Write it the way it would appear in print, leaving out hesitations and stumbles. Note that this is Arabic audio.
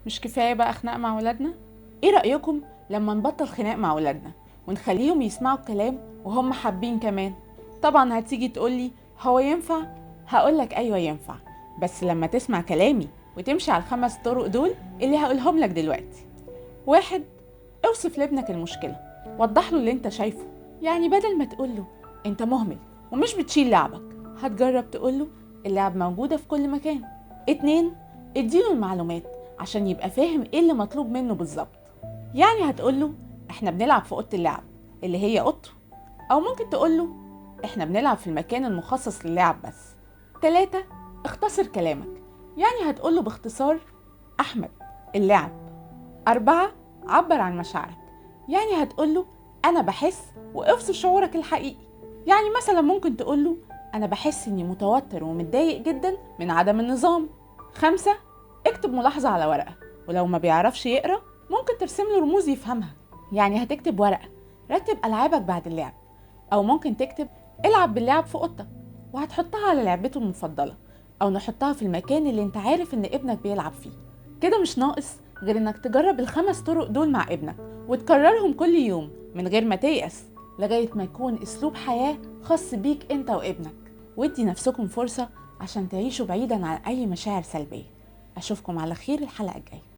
مش كفاية بقى خناق مع ولادنا؟ ايه رأيكم لما نبطل خناق مع ولادنا ونخليهم يسمعوا الكلام وهم حابين كمان؟ طبعا هتيجي تقولي هو ينفع؟ هقولك ايوه ينفع، بس لما تسمع كلامي وتمشي على الخمس طرق دول اللي هقولهم لك دلوقتي. 1. اوصف لابنك المشكلة، وضح له اللي انت شايفه. يعني بدل ما تقوله انت مهمل ومش بتشيل لعبك، هتجرب تقوله اللعب موجودة في كل مكان. 2. اديله المعلومات عشان يبقى فاهم ايه اللي مطلوب منه بالظبط. يعني هتقوله احنا بنلعب في اوضه اللعب اللي هي اوضته، او ممكن تقوله احنا بنلعب في المكان المخصص للعب بس. 3. اختصر كلامك، يعني هتقوله باختصار احمد اللعب. 4. عبر عن مشاعرك، يعني هتقوله انا بحس وافصل شعورك الحقيقي. يعني مثلا ممكن تقوله انا بحس اني متوتر ومتضايق جدا من عدم النظام. 5. اكتب ملاحظة على ورقة، ولو ما بيعرفش يقرأ ممكن ترسم له رموز يفهمها. يعني هتكتب ورقة رتب ألعابك بعد اللعب، أو ممكن تكتب العب باللعب في أوضتك، وهتحطها على لعبته المفضلة، أو نحطها في المكان اللي انت عارف ان ابنك بيلعب فيه. كده مش ناقص غير انك تجرب الخمس طرق دول مع ابنك وتكررهم كل يوم من غير ما تيأس، لغاية ما يكون أسلوب حياة خاص بيك انت وابنك. وادي نفسكم فرصة عشان تعيشوا بعيدا عن أي مشاعر سلبية. أشوفكم على خير الحلقة الجاية.